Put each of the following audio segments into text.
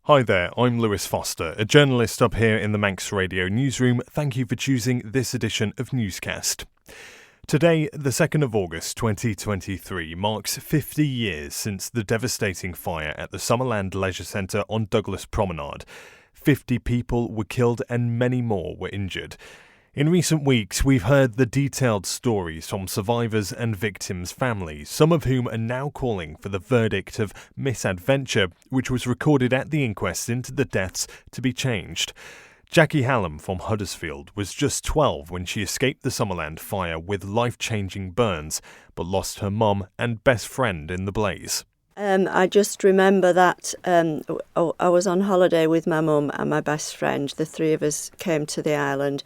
Hi there, I'm Lewis Foster, a journalist up here in the Manx Radio newsroom. Thank you for choosing this edition of Newscast. Today, the 2nd of August 2023, marks 50 years since the devastating fire at the Summerland Leisure Centre on Douglas Promenade. 50 people were killed and many more were injured. In recent weeks, we've heard the detailed stories from survivors and victims' families, some of whom are now calling for the verdict of misadventure, which was recorded at the inquest into the deaths, to be changed. Jackie Hallam from Huddersfield was just 12 when she escaped the Summerland fire with life-changing burns, but lost her mum and best friend in the blaze. I just remember that I was on holiday with my mum and my best friend. The three of us came to the island.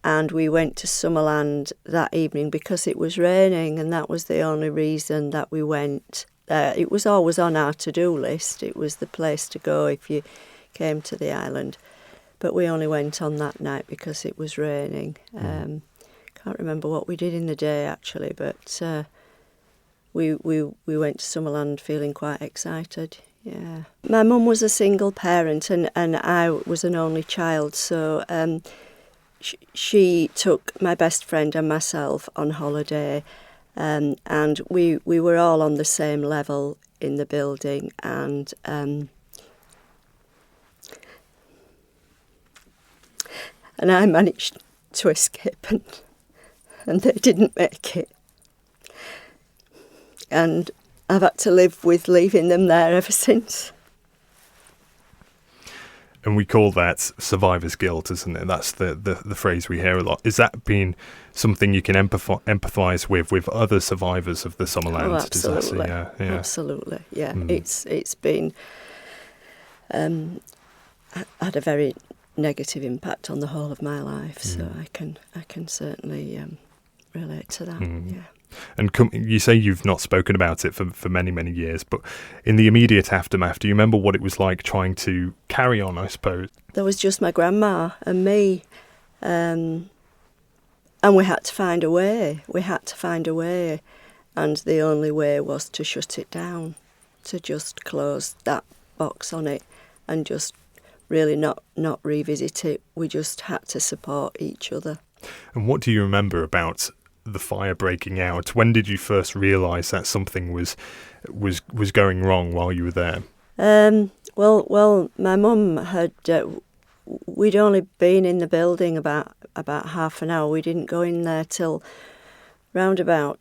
And we went to Summerland that evening because it was raining, and that was the only reason that we went. It was always on our to-do list. It was the place to go if you came to the island. But we only went on that night because it was raining. Can't remember what we did in the day, actually, but we went to Summerland feeling quite excited, yeah. My mum was a single parent, and I was an only child, so... She took my best friend and myself on holiday, and we were all on the same level in the building, and I managed to escape, and they didn't make it. And I've had to live with leaving them there ever since. And we call that survivor's guilt, isn't it? That's the phrase we hear a lot. Is that been something you can empathise with other survivors of the Summerland? Oh, absolutely. Absolutely, yeah. It's been had a very negative impact on the whole of my life, so I can certainly relate to that, yeah. And you say you've not spoken about it for many, many years, but in the immediate aftermath, do you remember what it was like trying to carry on, I suppose? There was just my grandma and me, and we had to find a way. And the only way was to shut it down, to just close that box on it and just really not revisit it. We just had to support each other. And what do you remember about the fire breaking out? When did you first realise that something was going wrong while you were there? Well, my mum had. We'd only been in the building about half an hour. We didn't go in there till round about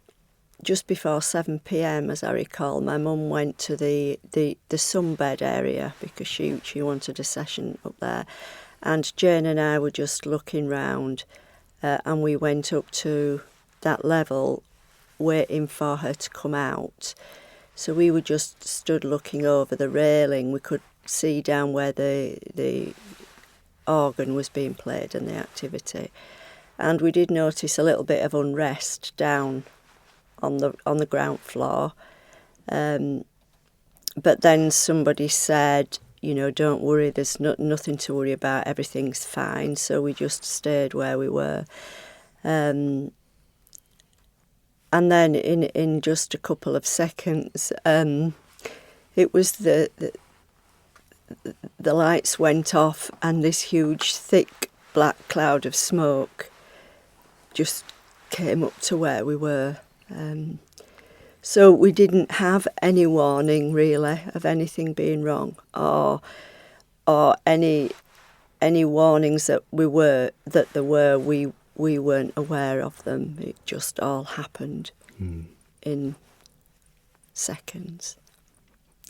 just before 7 p.m. as I recall. My mum went to the sunbed area because she wanted a session up there, and Jane and I were just looking round, and we went up to that level waiting for her to come out. So we were just stood looking over the railing. We could see down where the organ was being played and the activity. And we did notice a little bit of unrest down on the ground floor. But then somebody said, don't worry, there's nothing to worry about, everything's fine. So we just stayed where we were. And then in just a couple of seconds, it was the lights went off, and this huge, thick, black cloud of smoke just came up to where we were. So we didn't have any warning, really, of anything being wrong, or any warnings that there were. We weren't aware of them. It just all happened in seconds.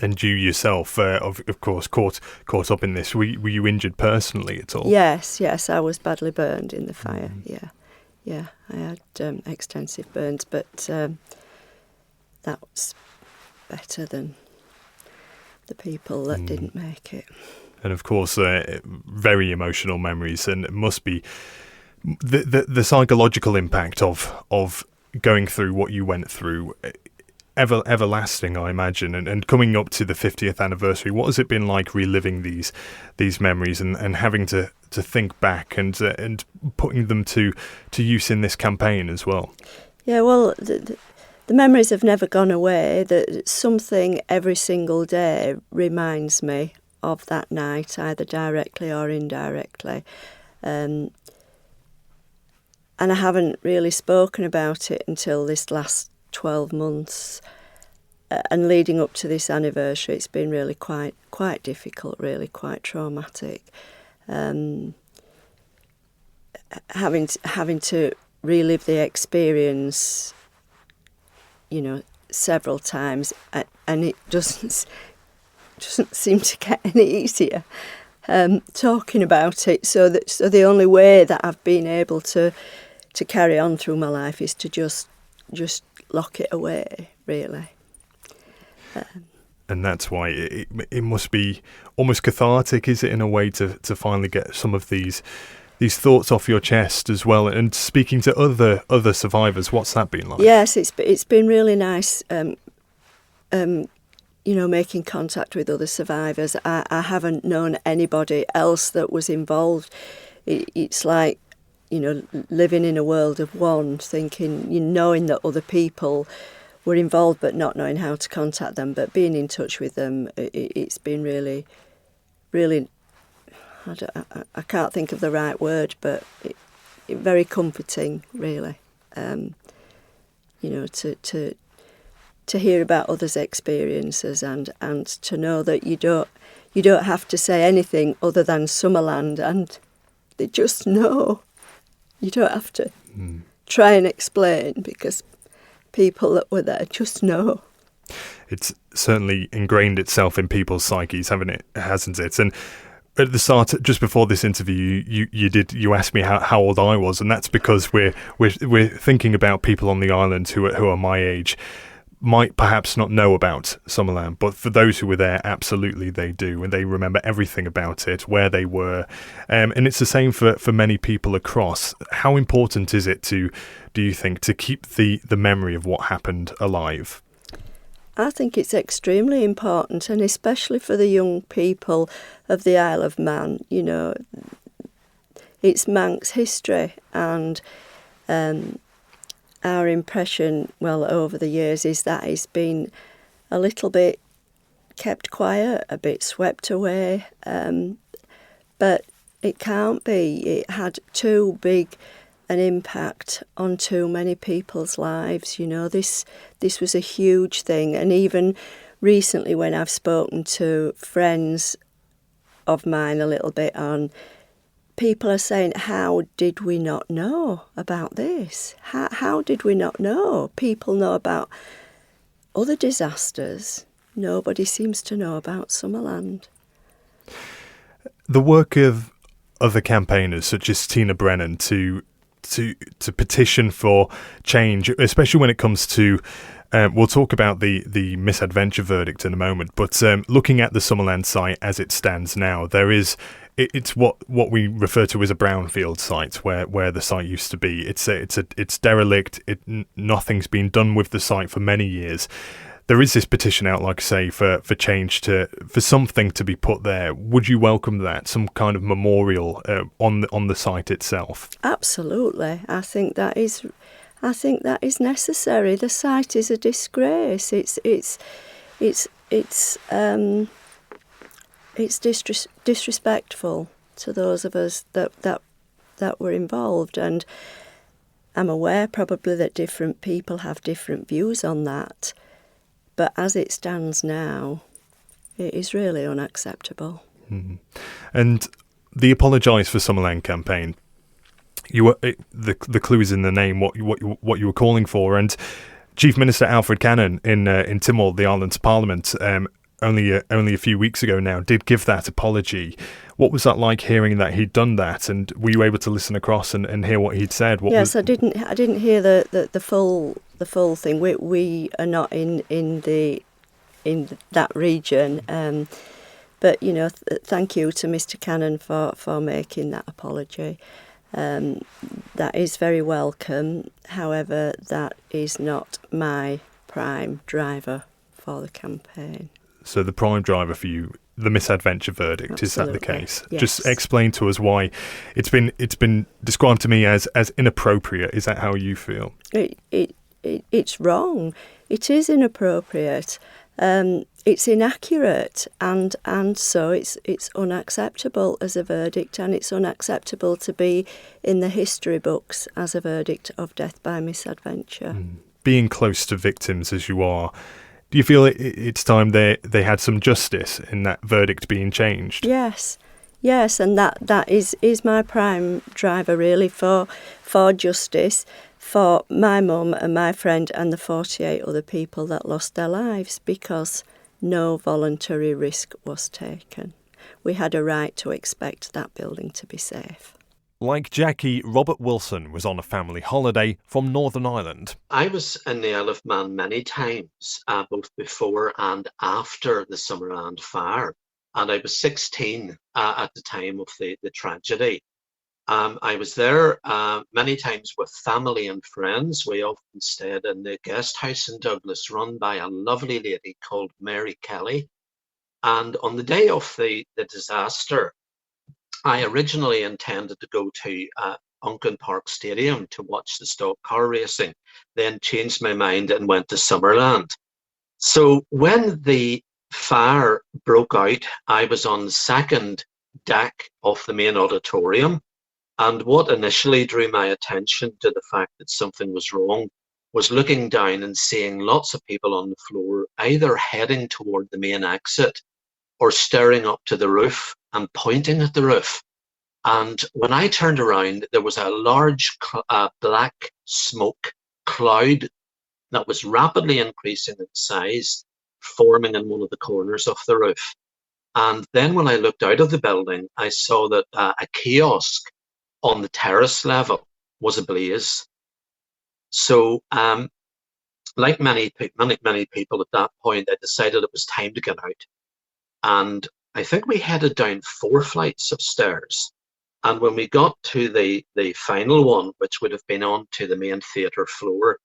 And you yourself, of course, caught up in this. Were you injured personally at all? Yes, I was badly burned in the fire. Yeah, I had extensive burns, but that was better than the people that didn't make it. And of course, very emotional memories, and it must be the psychological impact of going through what you went through, everlasting, I imagine, and coming up to the 50th anniversary. What has it been like reliving these memories and having to think back and putting them to use in this campaign as well? Yeah, well, the memories have never gone away. That something every single day reminds me of that night, either directly or indirectly. And I haven't really spoken about it until this last 12 months. And leading up to this anniversary, it's been really quite difficult, really quite traumatic. Having to relive the experience, several times, and it doesn't seem to get any easier. Talking about it, so the only way that I've been able to carry on through my life is to just lock it away, really. And that's why it must be almost cathartic, is it, in a way, to finally get some of these thoughts off your chest as well. And speaking to other survivors, what's that been like? Yes, it's been really nice. Making contact with other survivors. I haven't known anybody else that was involved. It's like, living in a world of one, thinking, knowing that other people were involved but not knowing how to contact them, but being in touch with them, it's been really, really, I can't think of the right word, but very comforting, really, to hear about others' experiences and to know that you don't have to say anything other than Summerland, and they just know. You don't have to try and explain, because people that were there just know. It's certainly ingrained itself in people's psyches, hasn't it? And at the start, just before this interview, you asked me how old I was, and that's because we're thinking about people on the island who are my age, might perhaps not know about Summerland, but for those who were there, absolutely they do, and they remember everything about it, where they were, and it's the same for many people across. How important is it do you think, to keep the memory of what happened alive? I think it's extremely important, and especially for the young people of the Isle of Man. It's Manx history, and our impression, over the years, is that it's been a little bit kept quiet, a bit swept away, but it can't be. It had too big an impact on too many people's lives. This was a huge thing, and even recently, when I've spoken to friends of mine a little bit on, people are saying, how did we not know about this? How did we not know? People know about other disasters. Nobody seems to know about Summerland. The work of other campaigners, such as Tina Brennan, to petition for change, especially when it comes to, we'll talk about the misadventure verdict in a moment, but looking at the Summerland site as it stands now, it's what we refer to as a brownfield site, where the site used to be. It's derelict. Nothing's been done with the site for many years. There is this petition out, like I say, for change, for something to be put there. Would you welcome that? Some kind of memorial on the site itself? Absolutely. I think that is necessary. The site is a disgrace. It's disrespectful to those of us that were involved, and I'm aware probably that different people have different views on that. But as it stands now, it is really unacceptable. Mm-hmm. And the Apologise for Summerland campaign, the clue is in the name, what you were calling for. And Chief Minister Alfred Cannon in Tynwald, the island's parliament, only a few weeks ago now, did give that apology. What was that like, hearing that he'd done that? And were you able to listen across and hear what he'd said? Yes, I didn't hear the full thing. We are not in that region. But thank you to Mr. Cannon for making that apology. That is very welcome. However, that is not my prime driver for the campaign. So the prime driver for you, the misadventure verdict, Absolutely. Is that the case? Yes. Just explain to us why it's been described to me as inappropriate. Is that how you feel? It's wrong. It is inappropriate. It's inaccurate, and so it's unacceptable as a verdict, and it's unacceptable to be in the history books as a verdict of death by misadventure. Being close to victims as you are, do you feel it's time they had some justice in that verdict being changed? Yes, and that is my prime driver really for justice for my mum and my friend and the 48 other people that lost their lives, because no voluntary risk was taken. We had a right to expect that building to be safe. Like Jackie, Robert Wilson was on a family holiday from Northern Ireland. I was in the Isle of Man many times, both before and after the Summerland fire. And I was 16 at the time of the tragedy. I was there many times with family and friends. We often stayed in the guest house in Douglas, run by a lovely lady called Mary Kelly. And on the day of the disaster, I originally intended to go to Unkin Park Stadium to watch the stock car racing, then changed my mind and went to Summerland. So when the fire broke out, I was on the second deck of the main auditorium. And what initially drew my attention to the fact that something was wrong was looking down and seeing lots of people on the floor, either heading toward the main exit or staring up to the roof and pointing at the roof. And when I turned around, there was a large black smoke cloud that was rapidly increasing in size, forming in one of the corners of the roof. And then when I looked out of the building, I saw that a kiosk on the terrace level was ablaze. So, like many people at that point, I decided it was time to get out. And I think we headed down 4 flights of stairs. And when we got to the final one, which would have been on to the main theatre floor,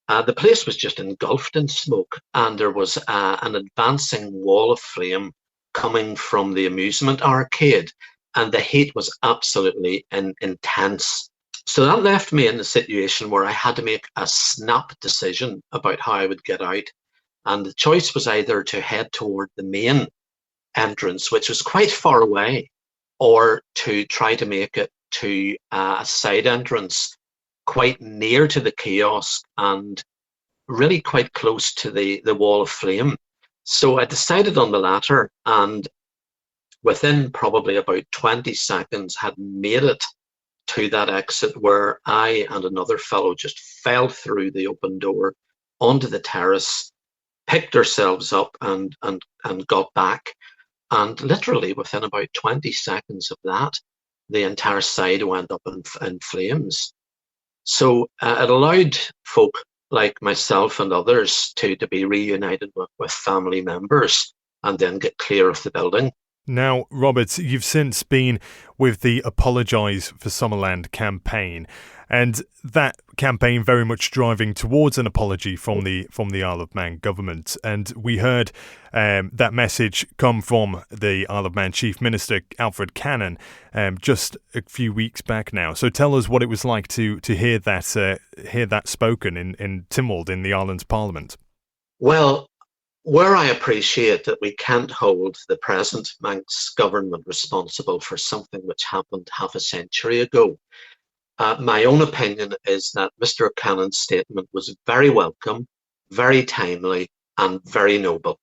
the place was just engulfed in smoke, and there was an advancing wall of flame coming from the amusement arcade, and the heat was absolutely intense. So that left me in the situation where I had to make a snap decision about how I would get out. And the choice was either to head toward the main entrance, which was quite far away, or to try to make it to a side entrance quite near to the kiosk and really quite close to the wall of flame. So I decided on the latter, and within probably about 20 seconds had made it to that exit, where I and another fellow just fell through the open door onto the terrace, picked ourselves up and got back. And literally within about 20 seconds of that, the entire side went up in flames. So it allowed folk like myself and others to be reunited with family members and then get clear of the building. Now, Robert, you've since been with the Apologise for Summerland campaign, and that campaign very much driving towards an apology from the Isle of Man government. And we heard that message come from the Isle of Man Chief Minister Alfred Cannon just a few weeks back now. So tell us what it was like to hear that spoken in Tynwald in the island's Parliament. Well, where I appreciate that we can't hold the present Manx government responsible for something which happened half a century ago, my own opinion is that Mr. Cannon's statement was very welcome, very timely, and very noble.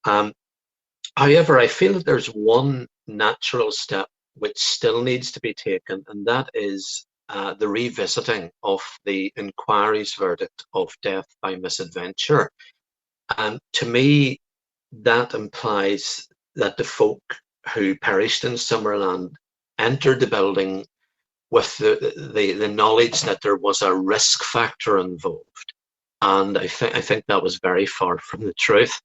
However, I feel that there's one natural step which still needs to be taken, and that is the revisiting of the inquiry's verdict of death by misadventure. And to me, that implies that the folk who perished in Summerland entered the building with the knowledge that there was a risk factor involved. And I think that was very far from the truth.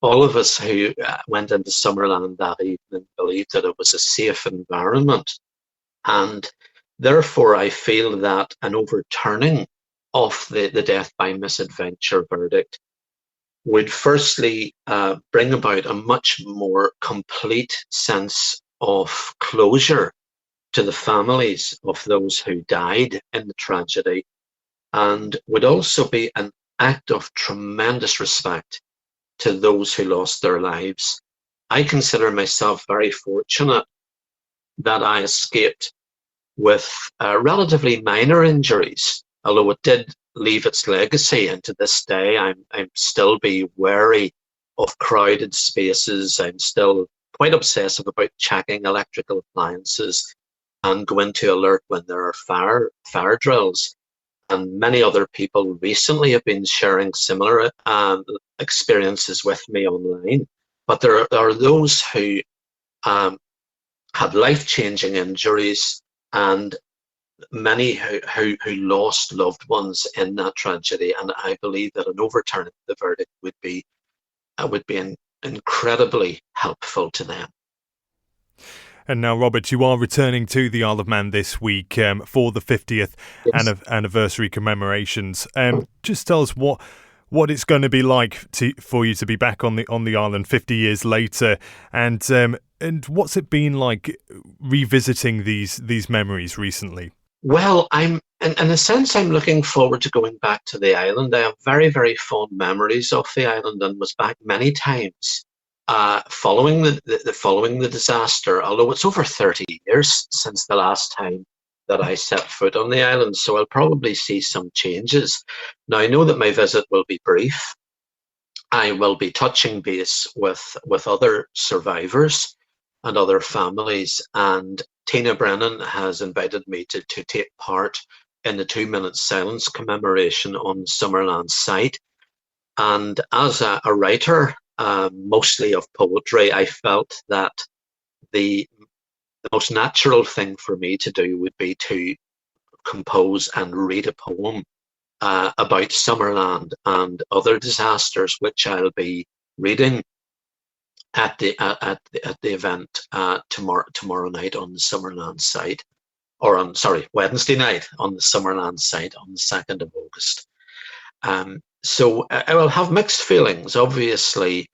All of us who went into Summerland that evening believed that it was a safe environment. And therefore, I feel that an overturning of the death by misadventure verdict would firstly bring about a much more complete sense of closure to the families of those who died in the tragedy, and would also be an act of tremendous respect to those who lost their lives. I consider myself very fortunate that I escaped with relatively minor injuries, although it did leave its legacy. And to this day, I'm still be wary of crowded spaces. I'm still quite obsessive about checking electrical appliances and go into alert when there are fire drills. And many other people recently have been sharing similar experiences with me online. But there are those who had life-changing injuries, and many who lost loved ones in that tragedy. And I believe that an overturn of the verdict would be incredibly helpful to them. And now, Robert, you are returning to the Isle of Man this week for the 50th Yes. anniversary commemorations. Just tell us what it's going to be like for you to be back on the island 50 years later, and what's it been like revisiting these memories recently? Well, in a sense, I'm looking forward to going back to the island. I have very, very fond memories of the island and was back many times following the disaster, although it's over 30 years since the last time that I set foot on the island, so I'll probably see some changes. Now, I know that my visit will be brief. I will be touching base with other survivors and other families, and Tina Brennan has invited me to take part in the 2-minute silence commemoration on the Summerland site. And as a writer, mostly of poetry, I felt that the most natural thing for me to do would be to compose and read a poem about Summerland and other disasters, which I'll be reading at the event tomorrow night on the Summerland site, Wednesday night on the Summerland site on the 2nd of August. So I will have mixed feelings. Obviously,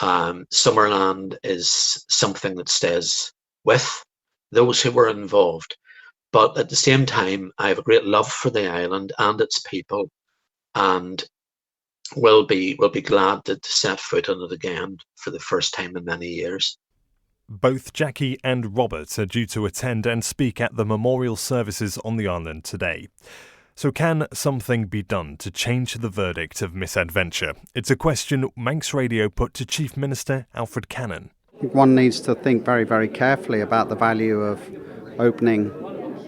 Summerland is something that stays with those who were involved, but at the same time, I have a great love for the island and its people, and will be glad to set foot on it again for the first time in many years. Both Jackie and Robert are due to attend and speak at the memorial services on the island today. So can something be done to change the verdict of misadventure? It's a question Manx Radio put to Chief Minister Alfred Cannon. One needs to think very, very carefully about the value of opening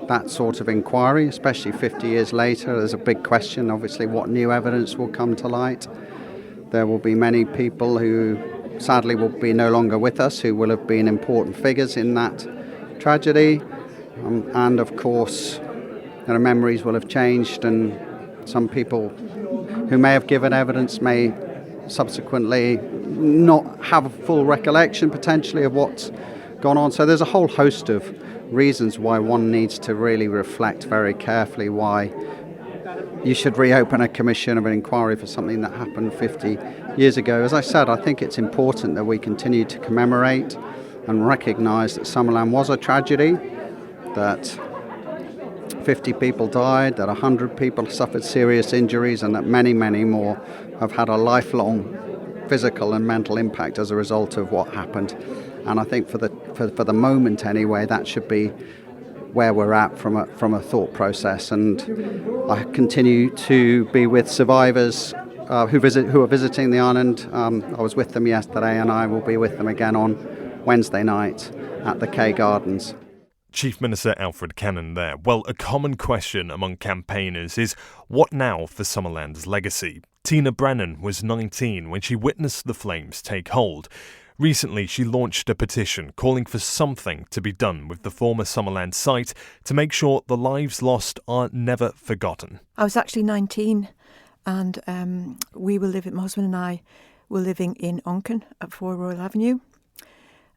that sort of inquiry, especially 50 years later. There's a big question, obviously, what new evidence will come to light. There will be many people who sadly will be no longer with us, who will have been important figures in that tragedy. And of course, their memories will have changed, and some people who may have given evidence may subsequently not have a full recollection potentially of what's gone on. So there's a whole host of reasons why one needs to really reflect very carefully why you should reopen a commission of an inquiry for something that happened 50 years ago. As I said, I think it's important that we continue to commemorate and recognise that Summerland was a tragedy, that 50 people died, that 100 people suffered serious injuries, and that many, many more have had a lifelong physical and mental impact as a result of what happened. And I think for the moment anyway, that should be where we're at from a thought process. And I continue to be with survivors who are visiting the island. I was with them yesterday, and I will be with them again on Wednesday night at the Kew Gardens. Chief Minister Alfred Cannon there. Well, a common question among campaigners is, what now for Summerland's legacy? Tina Brennan was 19 when she witnessed the flames take hold. Recently, she launched a petition calling for something to be done with the former Summerland site to make sure the lives lost are never forgotten. I was actually 19, and my husband and I were living in Onken at 4 Royal Avenue.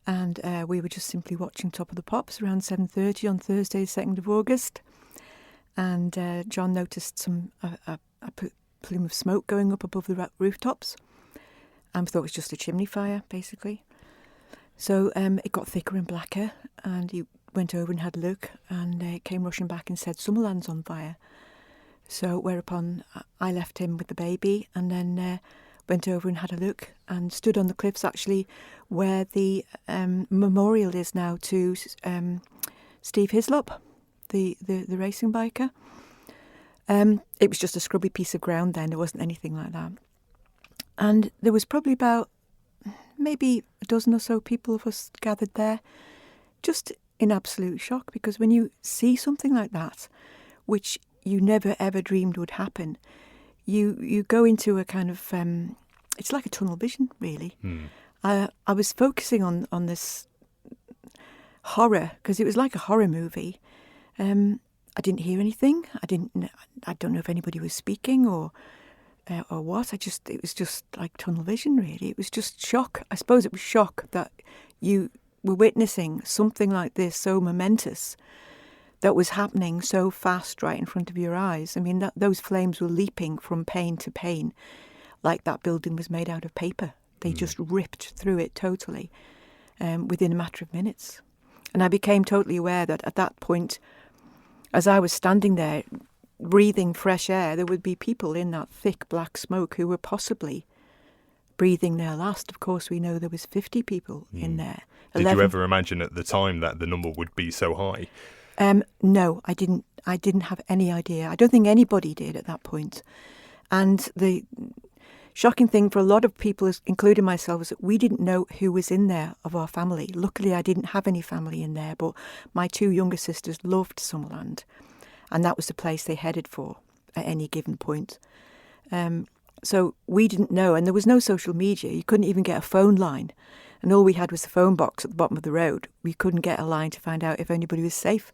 And we were just simply watching Top of the Pops around 7:30 on Thursday, 2nd of August. And John noticed a plume of smoke going up above the rooftops. And thought it was just a chimney fire, basically. So it got thicker and blacker, and he went over and had a look, and came rushing back and said, "Summerland's on fire." So whereupon I left him with the baby, and then went over and had a look and stood on the cliffs actually where the memorial is now to Steve Hislop, the racing biker. It was just a scrubby piece of ground then. There wasn't anything like that. And there was probably about maybe a dozen or so people of us gathered there, just in absolute shock, because when you see something like that, which you never ever dreamed would happen, you go into a kind of, it's like a tunnel vision, really. I was focusing on this horror, because it was like a horror movie. I didn't hear anything. I don't know if anybody was speaking or what. It was just like tunnel vision, really. It was just shock. I suppose it was shock that you were witnessing something like this, so momentous, that was happening so fast right in front of your eyes. I mean, those flames were leaping from pane to pane, like that building was made out of paper. They just ripped through it totally within a matter of minutes. And I became totally aware that at that point, as I was standing there breathing fresh air, there would be people in that thick black smoke who were possibly breathing their last. Of course, we know there was 50 people in there. Did you ever imagine at the time that the number would be so high? No, I didn't. I didn't have any idea. I don't think anybody did at that point. And the shocking thing for a lot of people, including myself, was that we didn't know who was in there of our family. Luckily, I didn't have any family in there, but my two younger sisters loved Summerland, and that was the place they headed for at any given point. So we didn't know, and there was no social media. You couldn't even get a phone line, and all we had was the phone box at the bottom of the road. We couldn't get a line to find out if anybody was safe.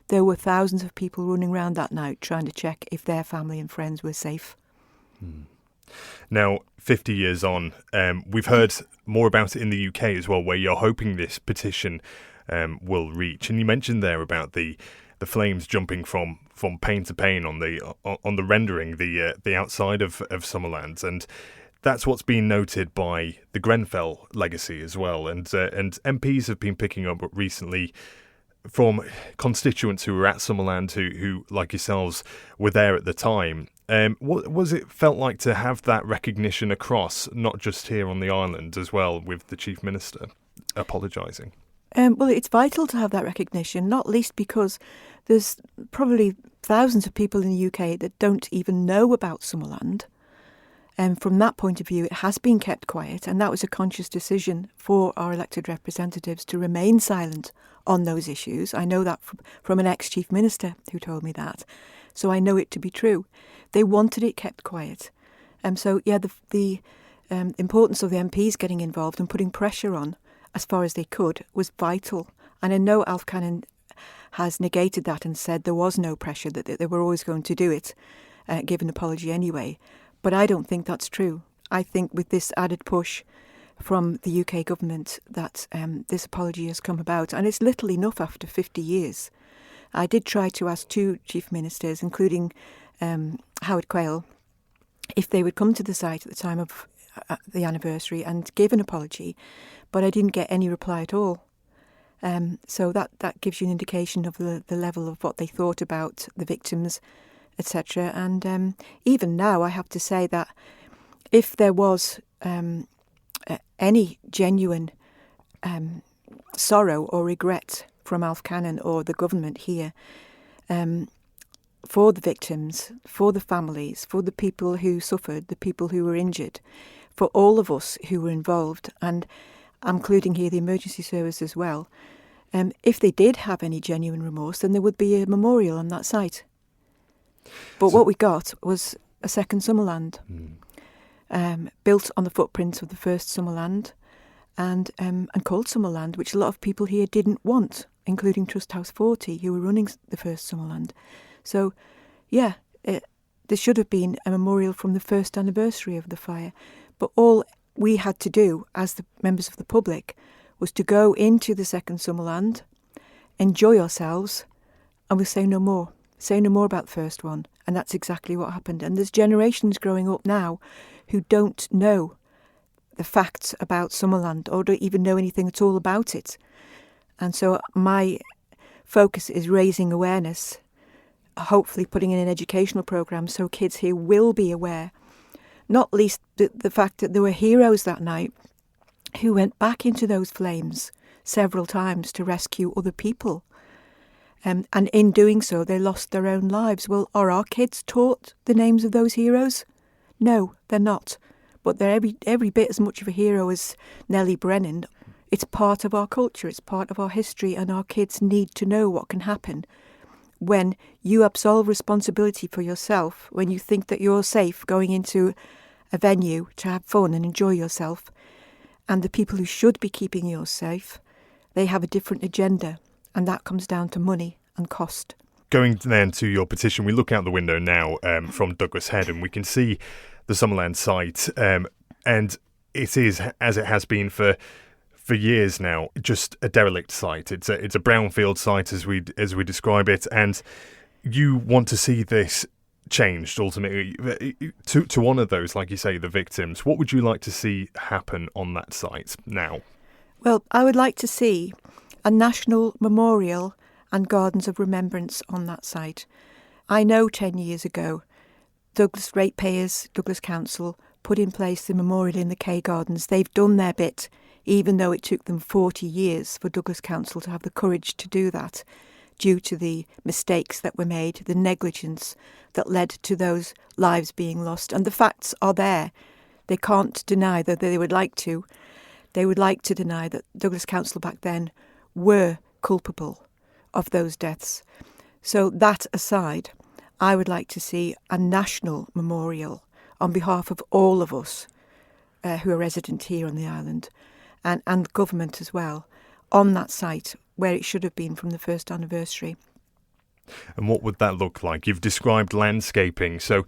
There were thousands of people running around that night trying to check if their family and friends were safe. Now, 50 years on, we've heard more about it in the UK as well, where you're hoping this petition will reach. And you mentioned there about the flames jumping from pane to pane on the rendering, the outside of Summerland, and that's what's been noted by the Grenfell legacy as well. And MPs have been picking up recently from constituents who were at Summerland, who like yourselves were there at the time. What was it felt like to have that recognition across, not just here on the island as well, with the Chief Minister apologising? Well, it's vital to have that recognition, not least because there's probably thousands of people in the UK that don't even know about Summerland. And from that point of view, it has been kept quiet, and that was a conscious decision for our elected representatives to remain silent on those issues. I know that from an ex-Chief Minister who told me that, so I know it to be true. They wanted it kept quiet. So, yeah, the importance of the MPs getting involved and putting pressure on as far as they could was vital. And I know Alf Cannon has negated that and said there was no pressure, that they were always going to do it, give an apology anyway. But I don't think that's true. I think with this added push from the UK government that this apology has come about, and it's little enough after 50 years. I did try to ask two chief ministers, including Howard Quayle, if they would come to the site at the time of the anniversary and give an apology, but I didn't get any reply at all. So that gives you an indication of the level of what they thought about the victims, etc. And even now, I have to say that if there was any genuine sorrow or regret from Alf Cannon or the government here for the victims, for the families, for the people who suffered, the people who were injured, for all of us who were involved, and I'm including here the emergency service as well, if they did have any genuine remorse, then there would be a memorial on that site. But what we got was a second Summerland, built on the footprints of the first Summerland, and called Summerland, which a lot of people here didn't want, including Trust House 40, who were running the first Summerland. So, yeah, there should have been a memorial from the first anniversary of the fire. But all we had to do as the members of the public was to go into the second Summerland, enjoy ourselves, and we'll say no more. Say no more about the first one. And that's exactly what happened. And there's generations growing up now who don't know the facts about Summerland or don't even know anything at all about it. And so my focus is raising awareness, hopefully putting in an educational programme so kids here will be aware, not least the fact that there were heroes that night who went back into those flames several times to rescue other people. And in doing so, they lost their own lives. Well, are our kids taught the names of those heroes? No, they're not. But they're every bit as much of a hero as Tina Brennan. It's part of our culture, it's part of our history, and our kids need to know what can happen when you absolve responsibility for yourself, when you think that you're safe going into a venue to have fun and enjoy yourself, and the people who should be keeping you safe, they have a different agenda, and that comes down to money and cost. Going then to your petition, we look out the window now from Douglas Head, and we can see the Summerland site, and it is, as it has been for years now, just a derelict site. It's a brownfield site as we describe it, and you want to see this changed ultimately to honour those, like you say, the victims. What would you like to see happen on that site now? Well, I would like to see a national memorial and gardens of remembrance on that site. I know 10 years ago, Douglas ratepayers, Douglas Council, put in place the memorial in the Kew Gardens. They've done their bit, even though it took them 40 years for Douglas Council to have the courage to do that, due to the mistakes that were made, the negligence that led to those lives being lost. And the facts are there. They can't deny that they would like to. They would like to deny that Douglas Council back then were culpable of those deaths. So that aside, I would like to see a national memorial on behalf of all of us who are resident here on the island, and government as well, on that site where it should have been from the first anniversary. And what would that look like? You've described landscaping, so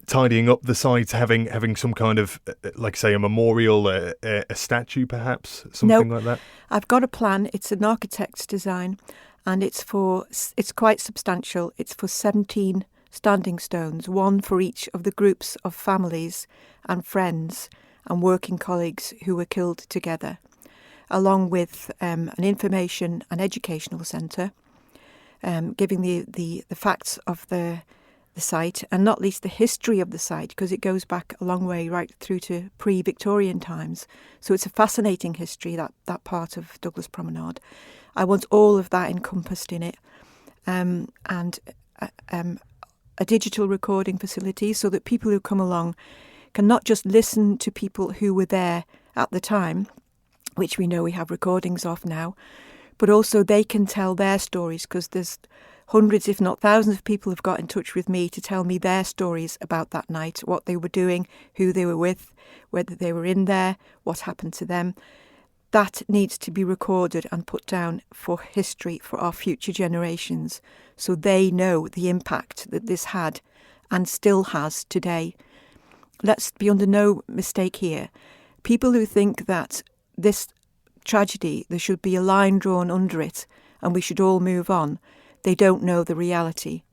tidying up the site, having some kind of, like say, a memorial, a statue perhaps, something like that? I've got a plan. It's an architect's design, and it's quite substantial. It's for 17 standing stones, one for each of the groups of families and friends and working colleagues who were killed together, along with an information and educational centre, giving the facts of the site, and not least the history of the site, because it goes back a long way right through to pre-Victorian times. So it's a fascinating history, that part of Douglas Promenade. I want all of that encompassed in it, and a digital recording facility so that people who come along can not just listen to people who were there at the time, which we know we have recordings of now, but also they can tell their stories, because there's hundreds, if not thousands, of people have got in touch with me to tell me their stories about that night, what they were doing, who they were with, whether they were in there, what happened to them. That needs to be recorded and put down for history for our future generations, so they know the impact that this had and still has today. Let's be under no mistake here. People who think that this tragedy, there should be a line drawn under it and we should all move on, they don't know the reality.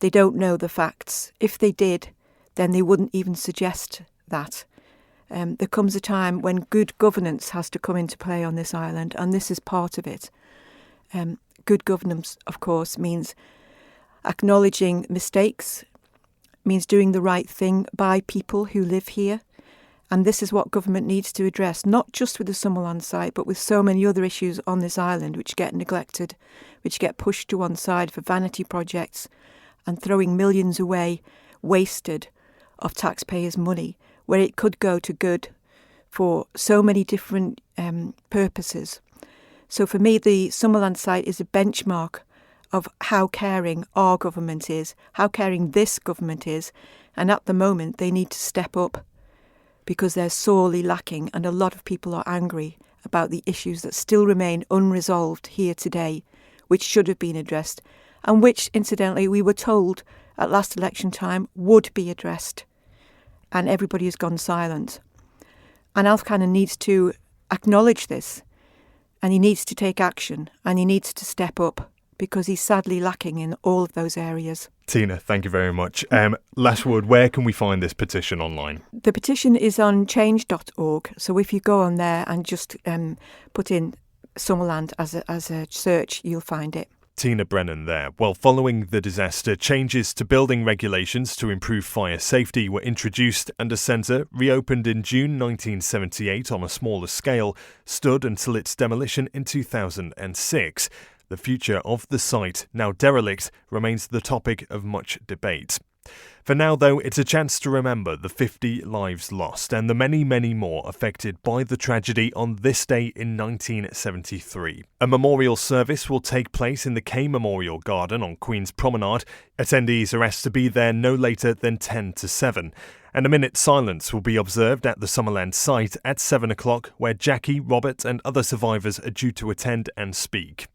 They don't know the facts. If they did, then they wouldn't even suggest that. There comes a time when good governance has to come into play on this island, and this is part of it. Good governance, of course, means acknowledging mistakes, means doing the right thing by people who live here. And this is what government needs to address, not just with the Summerland site, but with so many other issues on this island which get neglected, which get pushed to one side for vanity projects and throwing millions away, wasted, of taxpayers' money, where it could go to good for so many different purposes. So for me, the Summerland site is a benchmark of how caring our government is, how caring this government is, and at the moment they need to step up, because they're sorely lacking, and a lot of people are angry about the issues that still remain unresolved here today, which should have been addressed, and which, incidentally, we were told at last election time would be addressed, and everybody has gone silent. And Alf Cannon needs to acknowledge this, and he needs to take action, and he needs to step up, because he's sadly lacking in all of those areas. Tina, thank you very much. Last word, where can we find this petition online? The petition is on change.org, so if you go on there and just put in Summerland as a search, you'll find it. Tina Brennan there. Well, following the disaster, changes to building regulations to improve fire safety were introduced, and a centre, reopened in June 1978 on a smaller scale, stood until its demolition in 2006. The future of the site, now derelict, remains the topic of much debate. For now, though, it's a chance to remember the 50 lives lost and the many, many more affected by the tragedy on this day in 1973. A memorial service will take place in the Kay Memorial Garden on Queen's Promenade. Attendees are asked to be there no later than 10 to 7. And a minute's silence will be observed at the Summerland site at 7 o'clock, where Jackie, Robert and other survivors are due to attend and speak.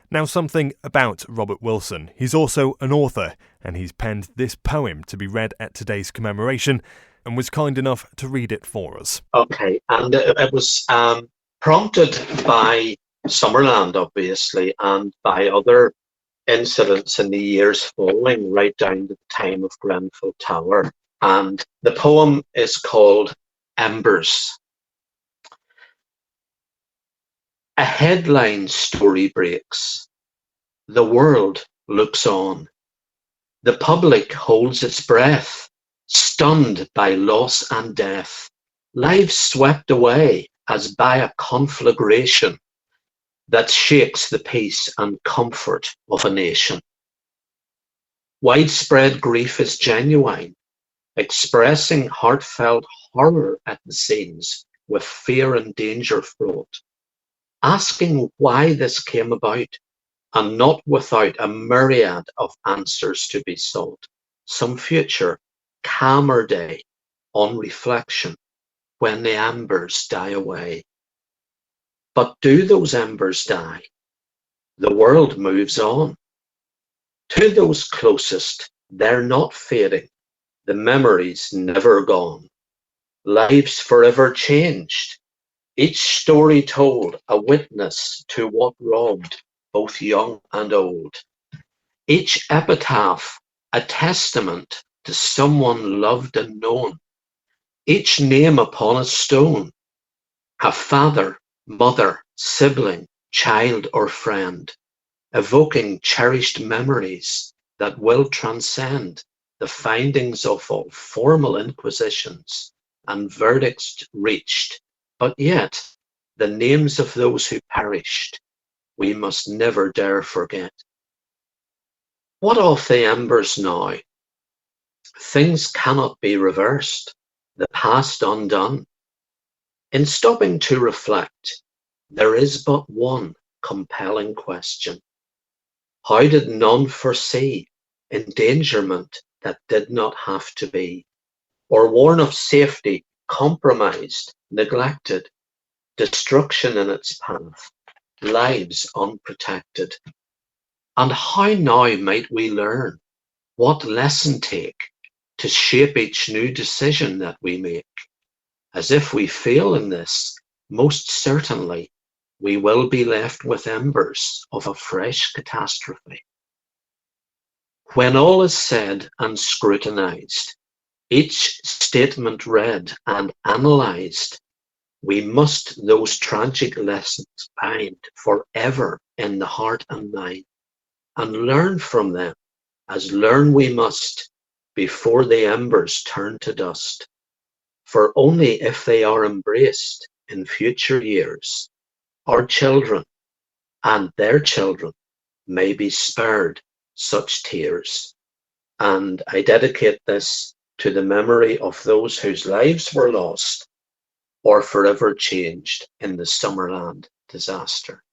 Now, something about Robert Wilson. He's also an author, and he's penned this poem to be read at today's commemoration and was kind enough to read it for us. Okay, and it was prompted by Summerland, obviously, and by other incidents in the years following, right down to the time of Grenfell Tower. And the poem is called Embers. A headline story breaks. The world looks on. The public holds its breath, stunned by loss and death, lives swept away as by a conflagration that shakes the peace and comfort of a nation. Widespread grief is genuine, expressing heartfelt horror at the scenes with fear and danger fraught. Asking why this came about, and not without a myriad of answers to be sought. Some future, calmer day, on reflection, when the embers die away. But do those embers die? The world moves on. To those closest, they're not fading, the memories never gone. Lives forever changed. Each story told, a witness to what robbed both young and old. Each epitaph, a testament to someone loved and known. Each name upon a stone, a father, mother, sibling, child or friend, evoking cherished memories that will transcend the findings of all formal inquisitions and verdicts reached. But yet, the names of those who perished, we must never dare forget. What of the embers now? Things cannot be reversed, the past undone. In stopping to reflect, there is but one compelling question. How did none foresee endangerment that did not have to be, or warn of safety compromised, neglected, destruction in its path, lives unprotected? And how now might we learn, what lesson take to shape each new decision that we make? As if we fail in this, most certainly we will be left with embers of a fresh catastrophe. When all is said and scrutinized, each statement read and analysed, we must those tragic lessons bind forever in the heart and mind, and learn from them, as learn we must, before the embers turn to dust. For only if they are embraced in future years, our children and their children may be spared such tears. And I dedicate this to the memory of those whose lives were lost or forever changed in the Summerland disaster.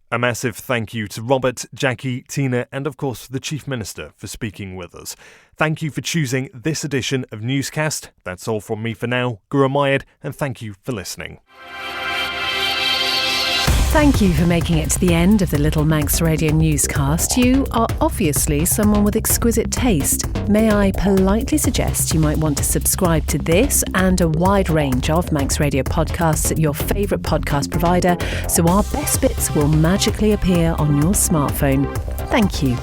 A massive thank you to Robert, Jackie, Tina and of course the Chief Minister for speaking with us. Thank you for choosing this edition of Newscast. That's all from me for now. Guru Mayed, and thank you for listening. Thank you for making it to the end of the Little Manx Radio newscast. You are obviously someone with exquisite taste. May I politely suggest you might want to subscribe to this and a wide range of Manx Radio podcasts at your favourite podcast provider, so our best bits will magically appear on your smartphone. Thank you.